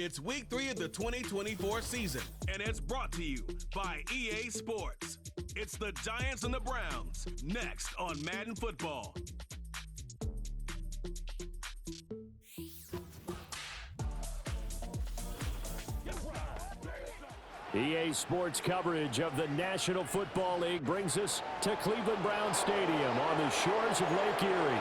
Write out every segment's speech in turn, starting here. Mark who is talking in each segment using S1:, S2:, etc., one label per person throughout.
S1: It's week 3 of the 2024 season, and it's brought to you by EA Sports. It's the Giants and the Browns, next on Madden Football.
S2: EA Sports coverage of the National Football League brings us to Cleveland Browns Stadium on the shores of Lake Erie.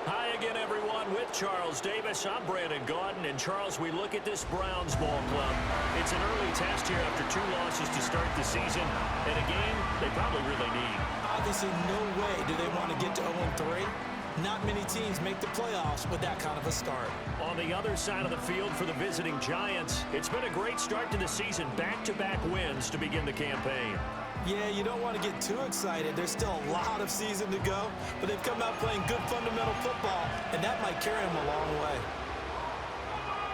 S2: Hi again, everyone. With Charles Davis, I'm Brandon Gaudin. And Charles, we look at this Browns ball club. It's an early test here after 2 losses to start the season, and a game they probably really need.
S3: Obviously, no way do they want to get to 0-3. Not many teams make the playoffs with that kind of a start.
S2: On the other side of the field for the visiting Giants, it's been a great start to the season. Back-to-back wins to begin the campaign.
S3: Yeah, you don't want to get too excited. There's still a lot of season to go, but they've come out playing good fundamental football, and that might carry them a long way.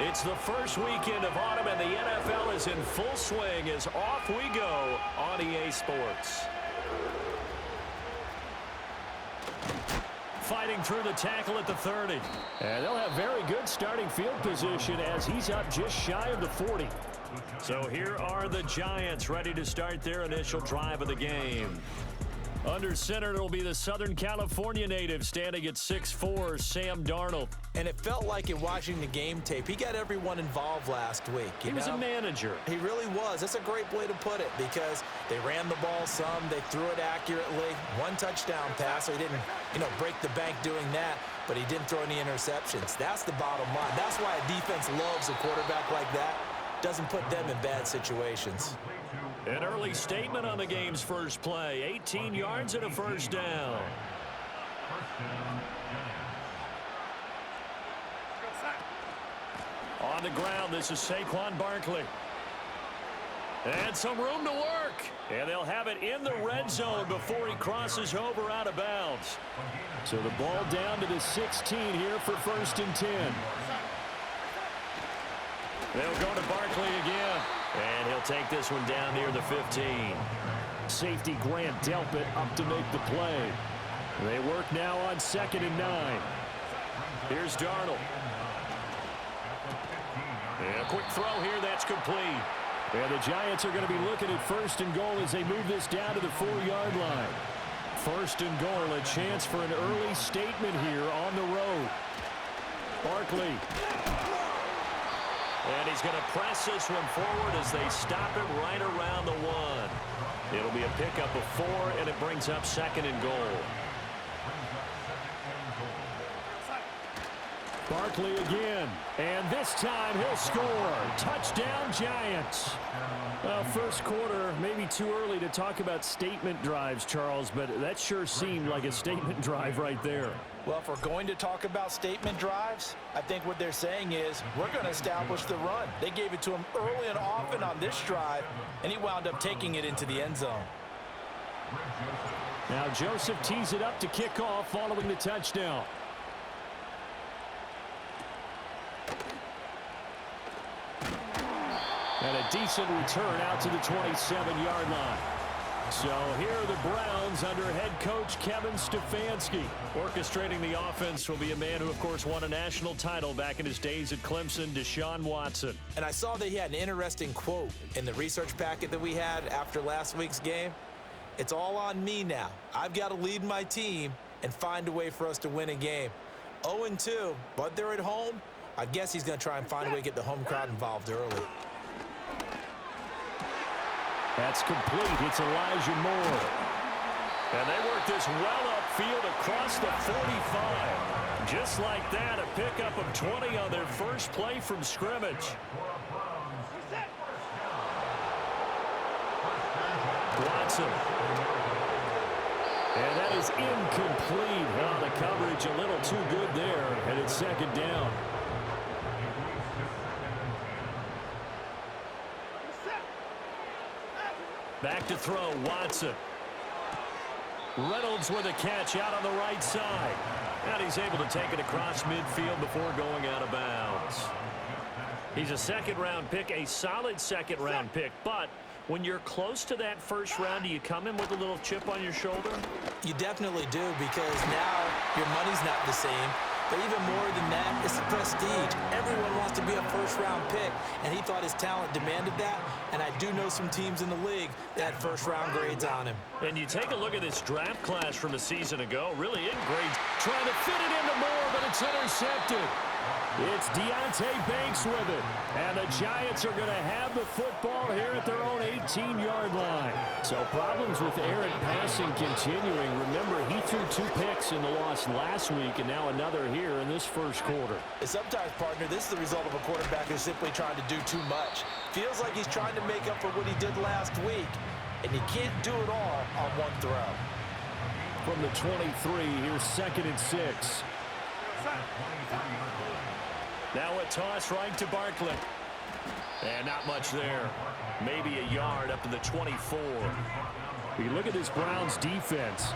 S2: It's the first weekend of autumn, and the NFL is in full swing as off we go on EA Sports. Fighting through the tackle at the 30. And they'll have very good starting field position as he's up just shy of the 40. So here are the Giants ready to start their initial drive of the game. Under center, it'll be the Southern California native standing at 6'4", Sam Darnold.
S3: And it felt like in watching the game tape, he got everyone involved last week.
S2: He was a manager.
S3: He really was. That's a great way to put it because they ran the ball some, they threw it accurately. 1 touchdown pass, so he didn't, break the bank doing that, but he didn't throw any interceptions. That's the bottom line. That's why a defense loves a quarterback like that. Doesn't put them in bad situations.
S2: An early statement on the game's first play. 18 yards and a first down. On the ground, this is Saquon Barkley. And some room to work. And they'll have it in the red zone before he crosses over out of bounds. So the ball down to the 16 here for 1st and 10. They'll go to Barkley again. And he'll take this one down near the 15. Safety Grant Delpit up to make the play. They work now on 2nd and 9. Here's Darnold. And a quick throw here, that's complete. And the Giants are going to be looking at 1st and goal as they move this down to the 4-yard line. 1st and goal, a chance for an early statement here on the road. Barkley. And he's going to press this one forward as they stop it right around the 1. It'll be a pickup of 4, and it brings up 2nd and goal. Barkley again, and this time he'll score. Touchdown, Giants. Well, first quarter, maybe too early to talk about statement drives, Charles, but that sure seemed like a statement drive right there.
S3: Well, if we're going to talk about statement drives, I think what they're saying is we're going to establish the run. They gave it to him early and often on this drive, and he wound up taking it into the end zone.
S2: Now Joseph tees it up to kick off following the touchdown. And a decent return out to the 27-yard line. So here are the Browns under head coach Kevin Stefanski. Orchestrating the offense will be a man who, of course, won a national title back in his days at Clemson, Deshaun Watson.
S3: And I saw that he had an interesting quote in the research packet that we had after last week's game. It's all on me now. I've got to lead my team and find a way for us to win a game. 0-2, but they're at home. I guess he's going to try and find a way to get the home crowd involved early.
S2: That's complete. It's Elijah Moore. And they work this well upfield across the 45. Just like that, a pickup of 20 on their first play from scrimmage. Watson. And that is incomplete. Well, the coverage a little too good there, and it's 2nd down. Back to throw, Watson. Reynolds with a catch out on the right side. And he's able to take it across midfield before going out of bounds. He's a 2nd-round pick, a solid 2nd-round pick. But when you're close to that 1st round, do you come in with a little chip on your shoulder?
S3: You definitely do, because now your money's not the same. But even more than that, it's the prestige. Everyone wants to be a first-round pick, and he thought his talent demanded that. And I do know some teams in the league that had first-round grades on him.
S2: And you take a look at this draft class from a season ago, really in grades. Trying to fit it into Moore, but it's intercepted. It's Deonte Banks with it. And the Giants are going to have the football here at their own 18-yard line. So problems with errant passing continuing. Remember, he threw 2 picks in the loss last week, and now another here in this first quarter.
S3: Sometimes, partner, this is the result of a quarterback who's simply trying to do too much. Feels like he's trying to make up for what he did last week, and he can't do it all on one throw.
S2: From the 23, here's 2nd and 6. Now a toss right to Barkley. And not much there. Maybe a yard up to the 24. You look at this Browns defense.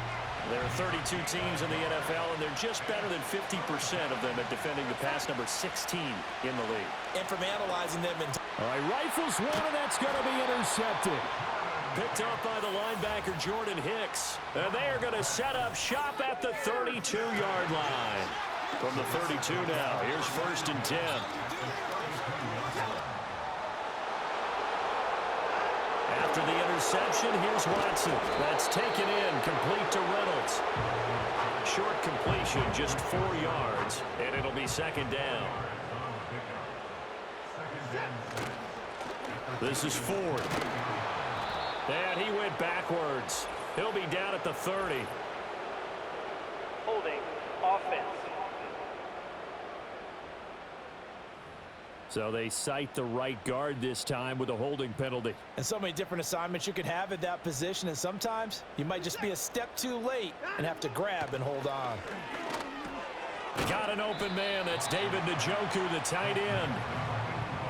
S2: There are 32 teams in the NFL, and they're just better than 50% of them at defending the pass, number 16 in the league.
S3: And from analyzing them.
S2: All right, rifles one, and that's going to be intercepted. Picked up by the linebacker, Jordan Hicks. And they are going to set up shop at the 32-yard line. From the 32 now, here's 1st and 10. After the interception, here's Watson. That's taken in, complete to Reynolds. Short completion, just 4 yards, and it'll be 2nd down. This is Ford. And he went backwards. He'll be down at the 30.
S4: Holding offense.
S2: So they cite the right guard this time with a holding penalty.
S3: And so many different assignments you could have at that position, and sometimes you might just be a step too late and have to grab and hold on.
S2: Got an open man. That's David Njoku, the tight end.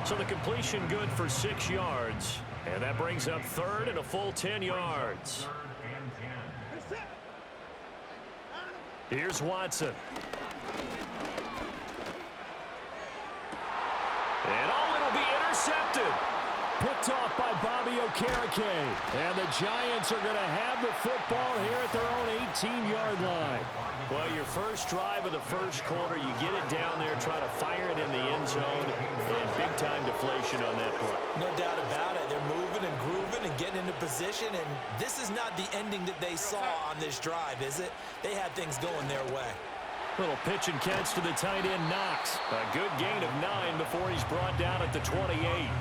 S2: So the completion good for 6 yards. And that brings up 3rd and a full 10 yards. Here's Watson. And it'll be intercepted. Picked off by Bobby Okereke. And the Giants are going to have the football here at their own 18-yard line. Well, your first drive of the first quarter, you get it down there, try to fire it in the end zone, and big-time deflation on that play.
S3: No doubt about it. They're moving and grooving and getting into position, and this is not the ending that they saw on this drive, is it? They had things going their way.
S2: Little pitch and catch to the tight end, Knox. A good gain of 9 before he's brought down at the 28.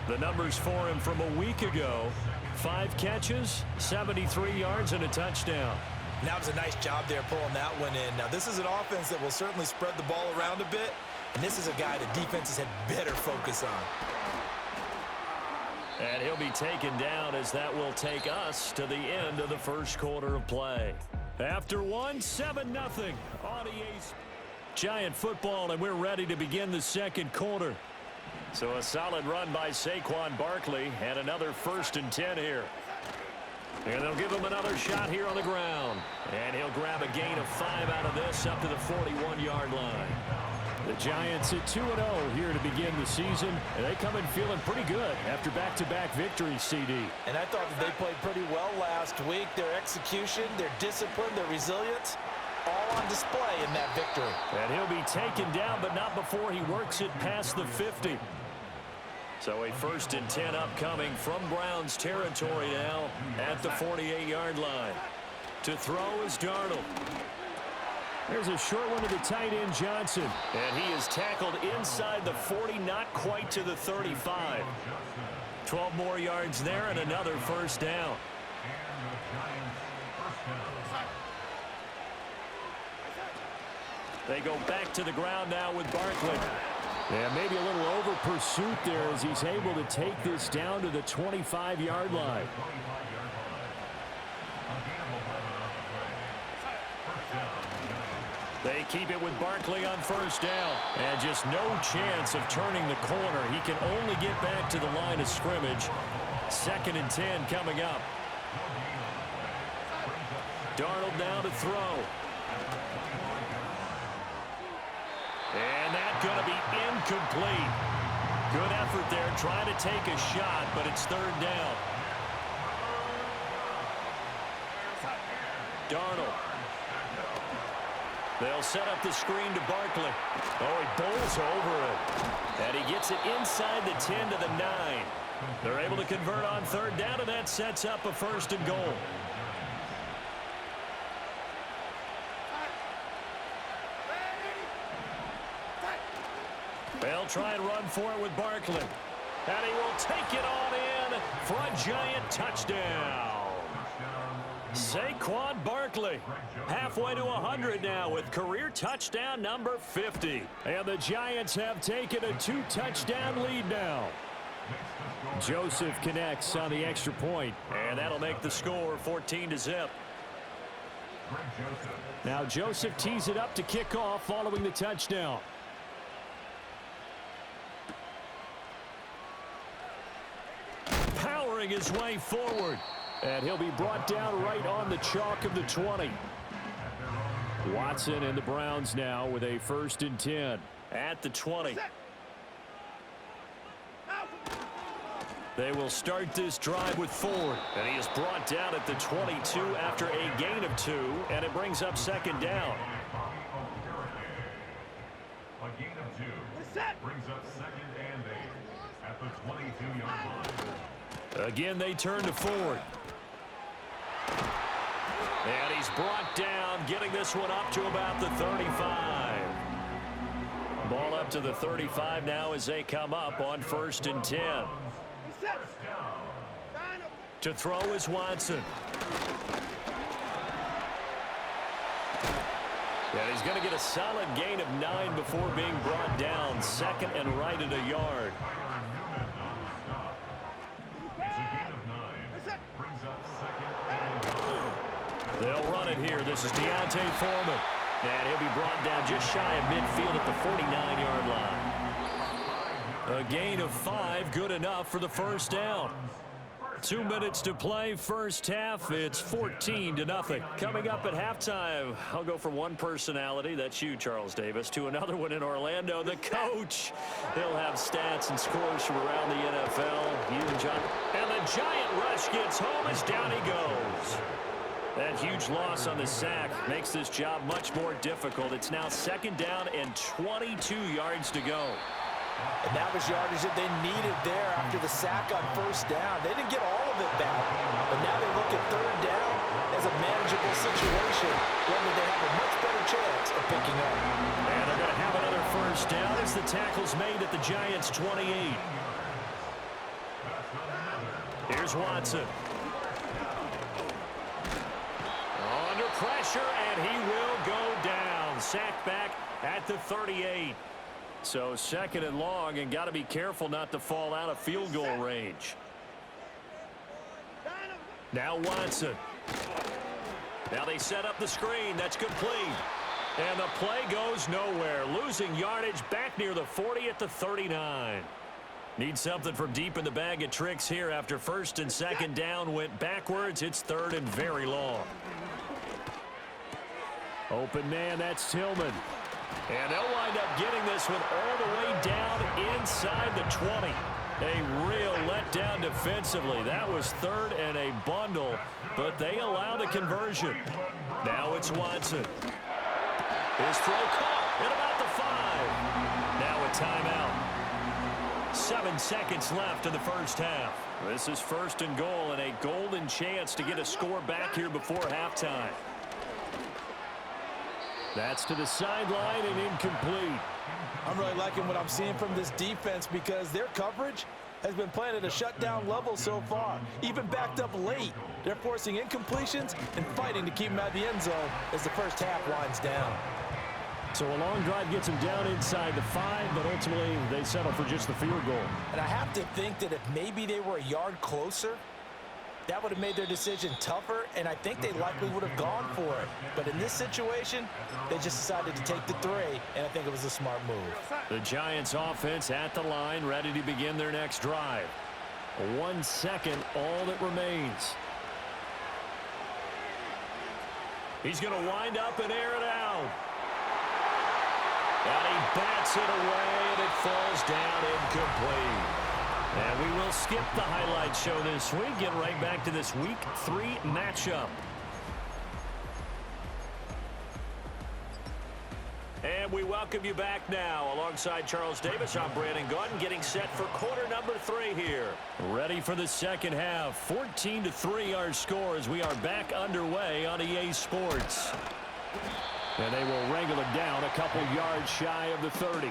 S2: The numbers for him from a week ago: 5 catches, 73 yards, and a touchdown.
S3: That was a nice job there pulling that one in. Now, this is an offense that will certainly spread the ball around a bit, and this is a guy that defenses had better focus on.
S2: And he'll be taken down as that will take us to the end of the first quarter of play. After 7-0 on EA's Giant football, and we're ready to begin the second quarter. So a solid run by Saquon Barkley, and another 1st and 10 here. And they'll give him another shot here on the ground. And he'll grab a gain of 5 out of this up to the 41-yard line. The Giants at 2-0 here to begin the season. And they come in feeling pretty good after back-to-back victories, CD.
S3: And I thought that they played pretty well last week. Their execution, their discipline, their resilience, all on display in that victory.
S2: And he'll be taken down, but not before he works it past the 50. So a 1st and 10 upcoming from Browns territory now at the 48-yard line. To throw is Darnold. There's a short one to the tight end, Johnson. And he is tackled inside the 40, not quite to the 35. 12 more yards there and another 1st down. They go back to the ground now with Barkley. Yeah, maybe a little over pursuit there as he's able to take this down to the 25-yard line. They keep it with Barkley on 1st down. And just no chance of turning the corner. He can only get back to the line of scrimmage. 2nd and 10 coming up. Darnold now to throw. And that's going to be incomplete. Good effort there, trying to take a shot, but it's 3rd down. Darnold. They'll set up the screen to Barkley. Oh, he bowls over it. And he gets it inside the 10 to the 9. They're able to convert on third down, and that sets up a 1st and goal. They'll try and run for it with Barkley. And he will take it on in for a Giant touchdown. Saquon Barkley, halfway to 100 now with career touchdown number 50. And the Giants have taken a 2-touchdown lead now. Joseph connects on the extra point, and that'll make the score 14-0. Now Joseph tees it up to kick off following the touchdown. Powering his way forward. And he'll be brought down right on the chalk of the 20. Watson and the Browns now with a 1st and 10 at the 20. They will start this drive with Ford. And he is brought down at the 22 after a gain of 2. And it brings up 2nd down.
S4: A gain of 2 brings up 2nd and 8 at the 22-yard line.
S2: Again, they turn to Ford. And he's brought down, getting this one up to about the 35. Ball up to the 35 now as they come up on 1st and 10. To throw is Watson. And he's going to get a solid gain of 9 before being brought down. 2nd and right at a yard. They'll run it here. This is D'Onta Foreman. And he'll be brought down just shy of midfield at the 49-yard line. A gain of 5, good enough for the 1st down. 2 minutes to play, first half. It's 14-0. Coming up at halftime, I'll go from one personality, that's you, Charles Davis, to another one in Orlando, the coach. He'll have stats and scores from around the NFL. You and John. And the Giant rush gets home as down he goes. That huge loss on the sack makes this job much more difficult. It's now 2nd down and 22 yards to go.
S3: And that was yardage that they needed there after the sack on 1st down. They didn't get all of it back, but now they look at 3rd down as a manageable situation, one that they have a much better chance of picking up.
S2: And they're going to have another 1st down as the tackle's made at the Giants' 28. Here's Watson. Under pressure, and he will go down. Sacked back at the 38. So 2nd and long, and got to be careful not to fall out of field goal range. Now Watson. Now they set up the screen. That's complete. And the play goes nowhere. Losing yardage back near the 40 at the 39. Need something from deep in the bag of tricks here after 1st and 2nd down went backwards. It's 3rd and very long. Open man, that's Tillman. And they'll wind up getting this one all the way down inside the 20. A real letdown defensively. That was 3rd and a bundle, but they allow the conversion. Now it's Watson. His throw caught at about the 5. Now a timeout. 7 seconds left in the first half. This is 1st and goal and a golden chance to get a score back here before halftime. That's to the sideline and incomplete.
S3: I'm really liking what I'm seeing from this defense because their coverage has been playing at a shutdown level so far. Even backed up late, they're forcing incompletions and fighting to keep them out of the end zone as the first half winds down.
S2: So a long drive gets them down inside the 5, but ultimately they settle for just the field goal.
S3: And I have to think that if maybe they were a yard closer, that would have made their decision tougher, and I think they likely would have gone for it. But in this situation, they just decided to take the 3, and I think it was a smart move.
S2: The Giants offense at the line, ready to begin their next drive. 1 second, all that remains. He's going to wind up and air it out. And he bats it away, and it falls down incomplete. And we will skip the highlight show this week. Get right back to this Week 3 matchup. And we welcome you back now. Alongside Charles Davis, I'm Brandon Gaudin, getting set for quarter number 3 here. Ready for the second half. 14-3 our score as we are back underway on EA Sports. And they will wrangle it down a couple yards shy of the 30.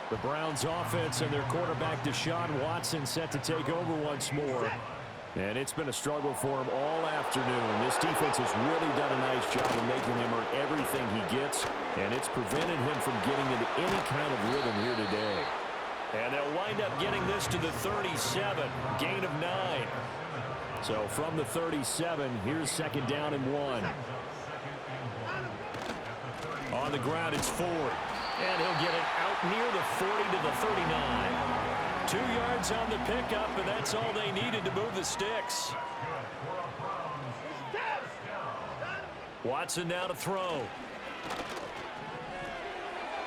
S2: The Browns offense and their quarterback Deshaun Watson set to take over once more. And it's been a struggle for him all afternoon. This defense has really done a nice job of making him earn everything he gets, and it's prevented him from getting into any kind of rhythm here today. And they'll wind up getting this to the 37, gain of 9. So from the 37, here's second down and 1. On the ground, it's Ford. And he'll get it out near the 40 to the 39. 2 yards on the pickup, and that's all they needed to move the sticks. Watson now to throw.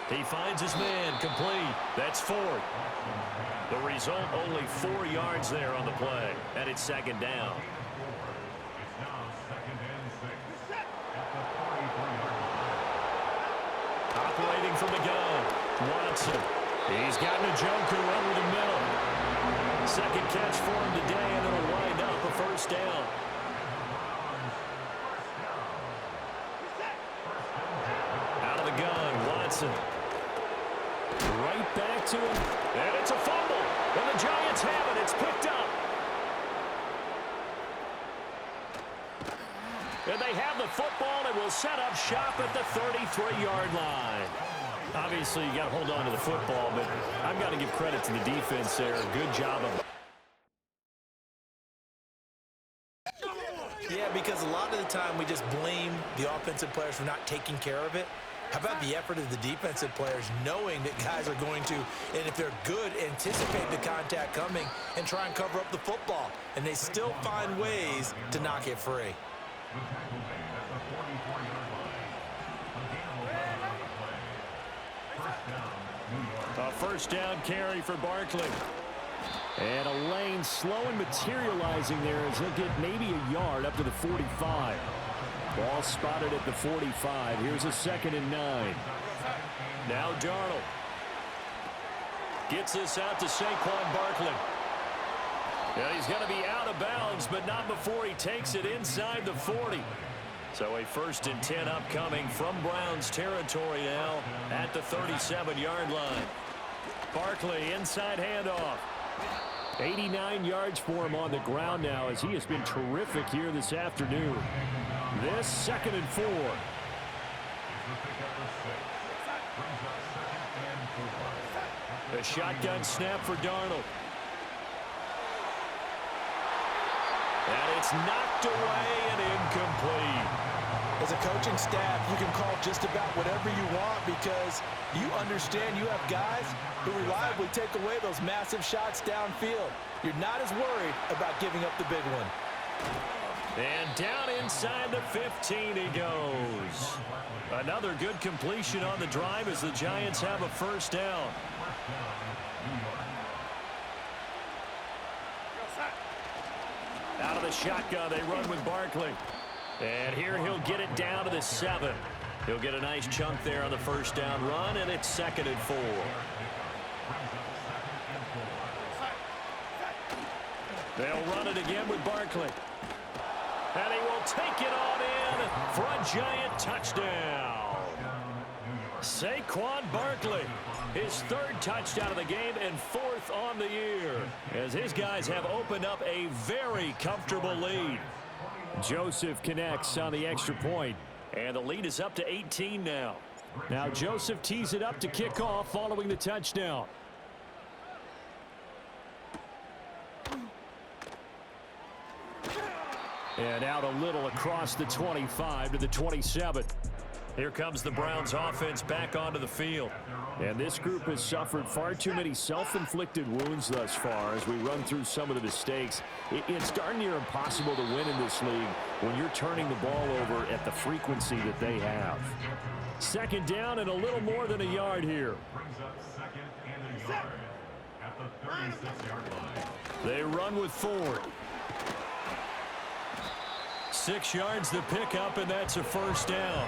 S2: He finds his man, complete. That's Ford. The result, only 4 yards there on the play, and it's second down. Operating from the gun, Watson. He's gotten a joker over the middle. Second catch for him today, and it'll wind up a first down. Out of the gun, Watson. Right back to him, and it's a fumble. And the Giants have it. It's picked up. And they have the football and will set up shop at the 33-yard line. Obviously, you got to hold on to the football, but I've got to give credit to the defense there. Good job of.
S3: Yeah, because a lot of the time we just blame the offensive players for not taking care of it. How about the effort of the defensive players knowing that guys are going to, and if they're good, anticipate the contact coming and try and cover up the football. And they still find ways to knock it free.
S2: A first down carry for Barkley. And a lane slow and materializing there as he'll get maybe a yard up to the 45. Ball spotted at the 45. Here's a 2nd and 9. Now Darnold. Gets this out to Saquon Barkley. Yeah, he's going to be out of bounds, but not before he takes it inside the 40. So a 1st and 10 upcoming from Browns territory now at the 37-yard line. Barkley, inside handoff. 89 yards for him on the ground now as he has been terrific here this afternoon. This 2nd and 4. A shotgun snap for Darnold. And it's knocked away and incomplete.
S3: As a coaching staff, you can call just about whatever you want because you understand you have guys who reliably take away those massive shots downfield. You're not as worried about giving up the big one.
S2: And down inside the 15 he goes. Another good completion on the drive as the Giants have a first down. Out of the shotgun, they run with Barkley. And here he'll get it down to the 7. He'll get a nice chunk there on the first down run, and it's 2nd and 4. They'll run it again with Barkley. And he will take it on in for a Giant touchdown. Saquon Barkley, his 3rd touchdown of the game and 4th on the year, as his guys have opened up a very comfortable lead. Joseph connects on the extra point, and the lead is up to 18 now. Now Joseph tees it up to kick off following the touchdown. And out a little across the 25 to the 27. Here comes the Browns offense back onto the field. And this group has suffered far too many self-inflicted wounds thus far as we run through some of the mistakes. It's darn near impossible to win in this league when you're turning the ball over at the frequency that they have. 2nd down and a little more than a yard here.
S4: Brings up 2nd and a yard at the 36-yard line.
S2: They run with Ford. 6 yards the pickup, and that's a first down.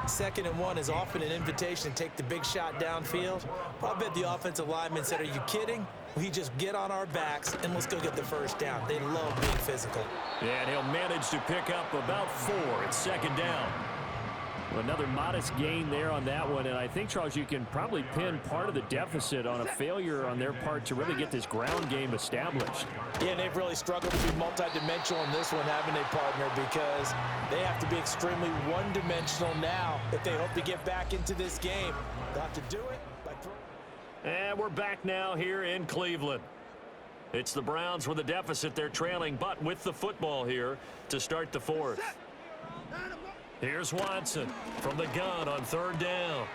S3: 2nd and 1 is often an invitation to take the big shot downfield. But I bet the offensive lineman said, are you kidding? We just get on our backs and let's go get the first down. They love being physical.
S2: Yeah, and he'll manage to pick up about 4. It's 2nd down. Another modest gain there on that one, and I think, Charles, you can probably pin part of the deficit on a failure on their part to really get this ground game established.
S3: Yeah, and they've really struggled to be multidimensional in this one, haven't they, partner, because they have to be extremely one-dimensional now if they hope to get back into this game. They'll have to do it by throwing.
S2: And we're back now here in Cleveland. It's the Browns with a deficit. They're trailing, but with the football here to start the 4th. Here's Watson from the gun on 3rd down.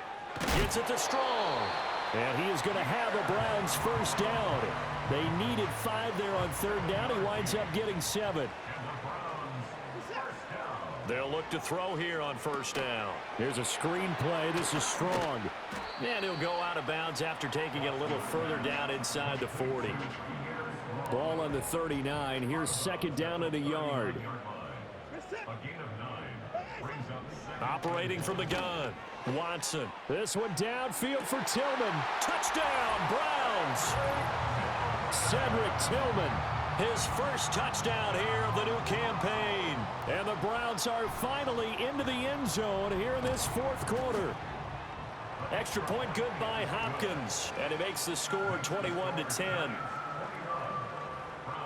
S2: Gets it to Strong. And he is going to have a Browns first down. They needed 5 there on 3rd down. He winds up getting 7. They'll look to throw here on 1st down. Here's a screen play. This is Strong. And he'll go out of bounds after taking it a little further down inside the 40. Ball on the 39. Here's 2nd down and a yard. Operating from the gun, Watson. This one downfield for Tillman. Touchdown, Browns. Cedric Tillman, his first touchdown here of the new campaign. And the Browns are finally into the end zone here in this 4th quarter. Extra point good by Hopkins, and it makes the score 21-10.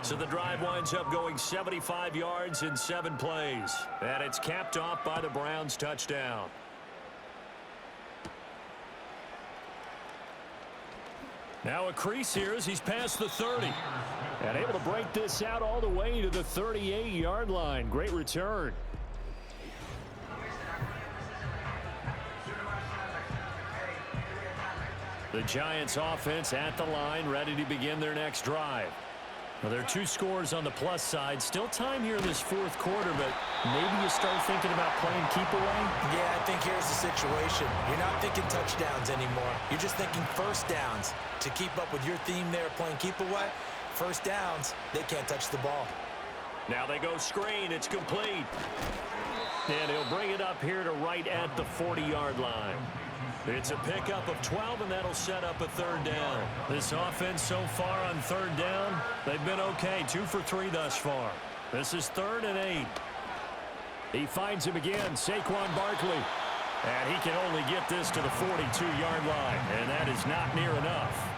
S2: So the drive winds up going 75 yards in 7 plays. And it's capped off by the Browns touchdown. Now a crease here as he's past the 30. And able to break this out all the way to the 38-yard line. Great return. The Giants offense at the line, ready to begin their next drive. Well, there are 2 scores on the plus side. Still time here in this 4th quarter, but maybe you start thinking about playing keep away?
S3: Yeah, I think here's the situation. You're not thinking touchdowns anymore. You're just thinking first downs. To keep up with your theme there, playing keep away, first downs, they can't touch the ball.
S2: Now they go screen. It's complete. And he'll bring it up here to right at the 40-yard line. It's a pickup of 12, and that'll set up a 3rd down. This offense so far on 3rd down, they've been okay. 2 for 3 thus far. This is 3rd and 8. He finds him again, Saquon Barkley. And he can only get this to the 42-yard line, and that is not near enough.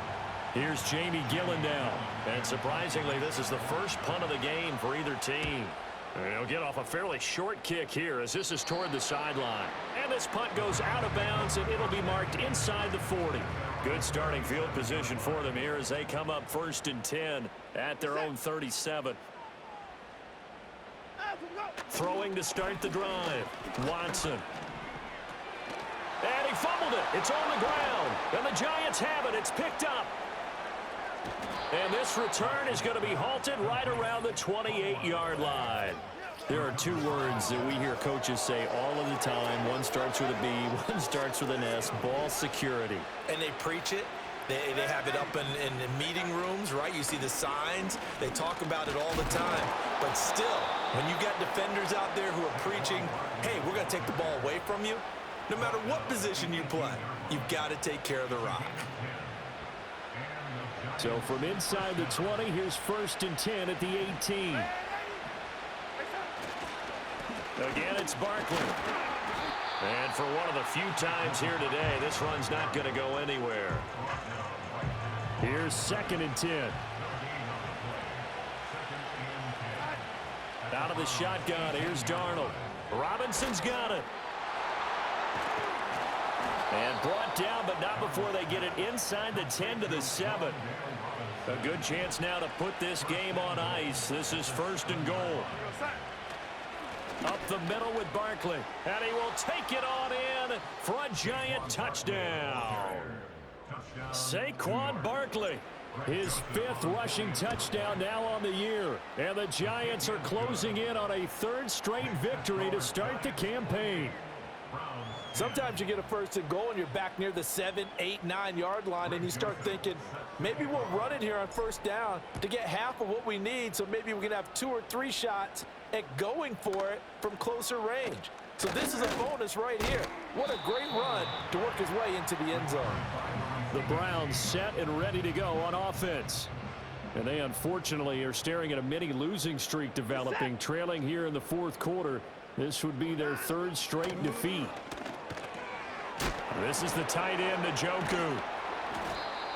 S2: Here's Jamie Gillendown. And surprisingly, this is the first punt of the game for either team. And he'll get off a fairly short kick here as this is toward the sideline. And this punt goes out of bounds, and it'll be marked inside the 40. Good starting field position for them here as they come up 1st and 10 at their own 37. Throwing to start the drive. Watson. And he fumbled it. It's on the ground. And the Giants have it. It's picked up. And this return is going to be halted right around the 28-yard line. There are 2 words that we hear coaches say all of the time. One starts with a B, one starts with an S, ball security.
S3: And they preach it. They have it up in meeting rooms, right? You see the signs. They talk about it all the time. But still, when you got defenders out there who are preaching, hey, we're going to take the ball away from you, no matter what position you play, you've got to take care of the rock.
S2: So from inside the 20, here's 1st and 10 at the 18. Again, it's Barkley. And for one of the few times here today, this run's not going to go anywhere. Here's 2nd and 10. Out of the shotgun, here's Darnold. Robinson's got it. And brought down, but not before they get it inside the 10 to the 7. A good chance now to put this game on ice. This is 1st and goal. Up the middle with Barkley. And he will take it on in for a Giant touchdown. Saquon Barkley. His 5th rushing touchdown now on the year. And the Giants are closing in on a 3rd straight victory to start the campaign.
S3: Sometimes you get a 1st and goal and you're back near the 7, 8, 9-yard line and you start thinking, maybe we'll run it here on 1st down to get half of what we need, so maybe we can have 2 or 3 shots at going for it from closer range. So this is a bonus right here. What a great run to work his way into the end zone.
S2: The Browns set and ready to go on offense. And they unfortunately are staring at a mini losing streak developing, trailing here in the fourth quarter. This would be their third straight defeat. This is the tight end, Njoku.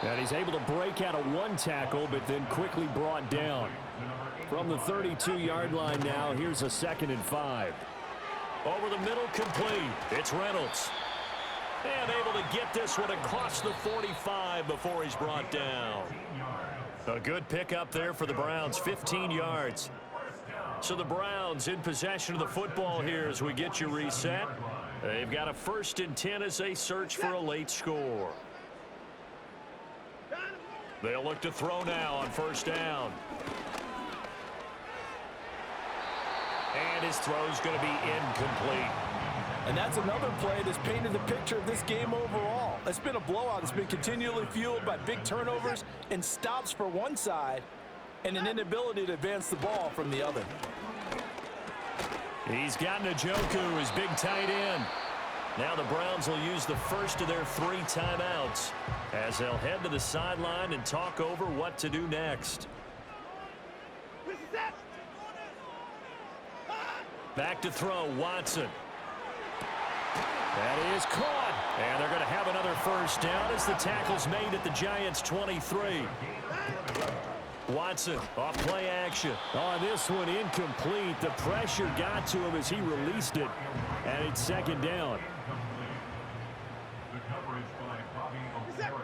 S2: And he's able to break out of one tackle, but then quickly brought down. From the 32-yard line now, here's a 2nd and 5. Over the middle, complete. It's Reynolds. And able to get this one across the 45 before he's brought down. A good pickup there for the Browns, 15 yards. So the Browns in possession of the football here as we get you reset. They've got a 1st and 10 as they search for a late score. They'll look to throw now on 1st down. And his throw's going to be incomplete.
S3: And that's another play that's painted the picture of this game overall. It's been a blowout. It's been continually fueled by big turnovers and stops for one side and an inability to advance the ball from the other.
S2: He's got Njoku, his big tight end. Now the Browns will use the first of their 3 timeouts as they'll head to the sideline and talk over what to do next. Back to throw, Watson. That is caught. And they're going to have another 1st down as the tackle's made at the Giants' 23. Watson off play action. On this one, incomplete. The pressure got to him as he released it. And it's 2nd down.
S4: The coverage by Bobby Okereke.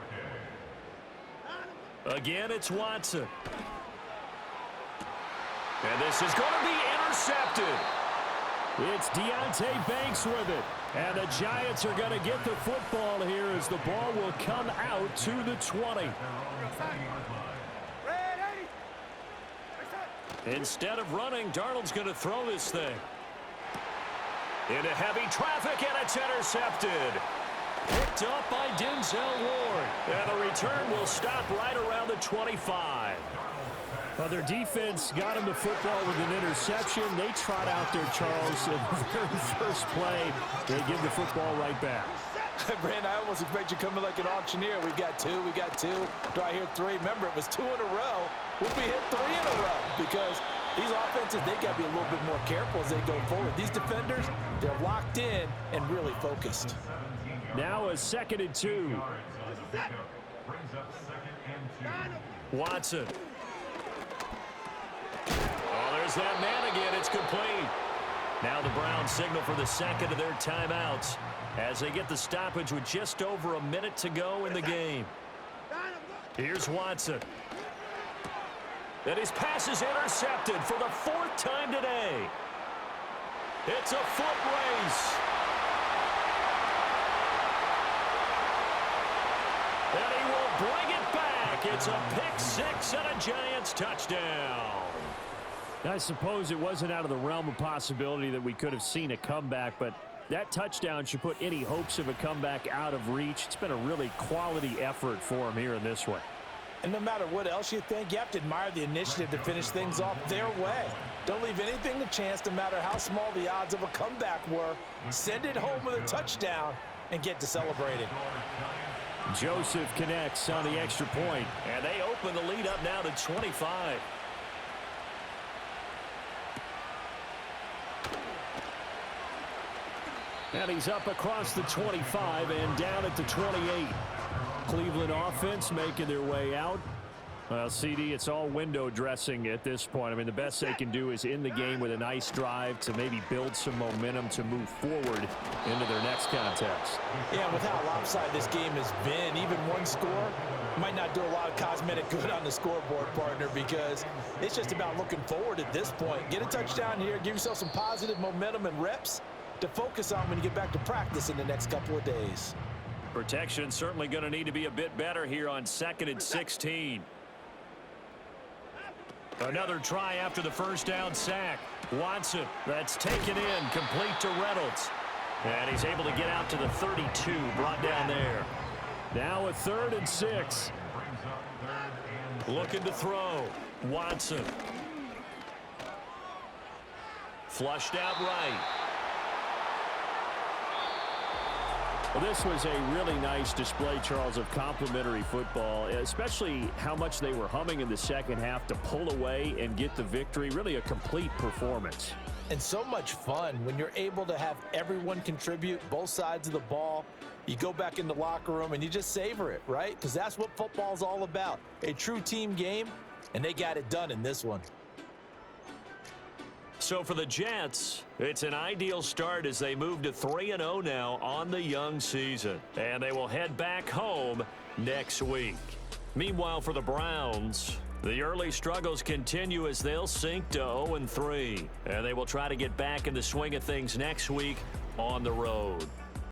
S2: Again, it's Watson. And this is going to be intercepted. It's Deonte Banks with it. And the Giants are going to get the football here as the ball will come out to the 20. Instead of running, Darnold's going to throw this thing. Into heavy traffic, and it's intercepted. Picked up by Denzel Ward. And the return will stop right around the 25. Well, their defense got him the football with an interception. They trot out there, Charles, in the very first play. They give the football right back.
S3: Brand, I almost expect you coming like an auctioneer. We got 2, we got 2. Do I hear 3? Remember, it was 2 in a row. We'll be hit 3 in a row because these offenses, they got to be a little bit more careful as they go forward. These defenders, they're locked in and really focused.
S2: Now a 2nd and 2. Watson. Oh, there's that man again. It's complete. Now the Browns signal for the 2nd of their timeouts as they get the stoppage with just over a minute to go in the game. Here's Watson. And his pass is intercepted for the 4th time today. It's a foot race. And he will bring it back. It's a pick-6 and a Giants touchdown. I suppose it wasn't out of the realm of possibility that we could have seen a comeback, but that touchdown should put any hopes of a comeback out of reach. It's been a really quality effort for him here in this one.
S3: And no matter what else you think, you have to admire the initiative to finish things off their way. Don't leave anything to chance, no matter how small the odds of a comeback were. Send it home with a touchdown and get to celebrating.
S2: Joseph connects on the extra point, and they open the lead up now to 25. And he's up across the 25 and down at the 28. Cleveland offense making their way out. Well, CD, it's all window dressing at this point. I mean, the best they can do is in the game with a nice drive to maybe build some momentum to move forward into their next contest.
S3: Yeah, with how lopsided this game has been, even one score might not do a lot of cosmetic good on the scoreboard, partner, because it's just about looking forward at this point. Get a touchdown here, give yourself some positive momentum and reps to focus on when you get back to practice in the next couple of days.
S2: Protection certainly going to need to be a bit better here on 2nd and 16. Another try after the 1st down sack. Watson, that's taken in, complete to Reynolds. And he's able to get out to the 32, brought down there. Now a 3rd and 6. Looking to throw. Watson. Flushed out right. Well, this was a really nice display, Charles, of complimentary football, especially how much they were humming in the second half to pull away and get the victory. Really a complete performance.
S3: And so much fun when you're able to have everyone contribute, both sides of the ball. You go back in the locker room and you just savor it, right? Because that's what football's all about. A true team game, and they got it done in this one.
S2: So for the Jets, it's an ideal start as they move to 3-0 now on the young season. And they will head back home next week. Meanwhile, for the Browns, the early struggles continue as they'll sink to 0-3. And they will try to get back in the swing of things next week on the road.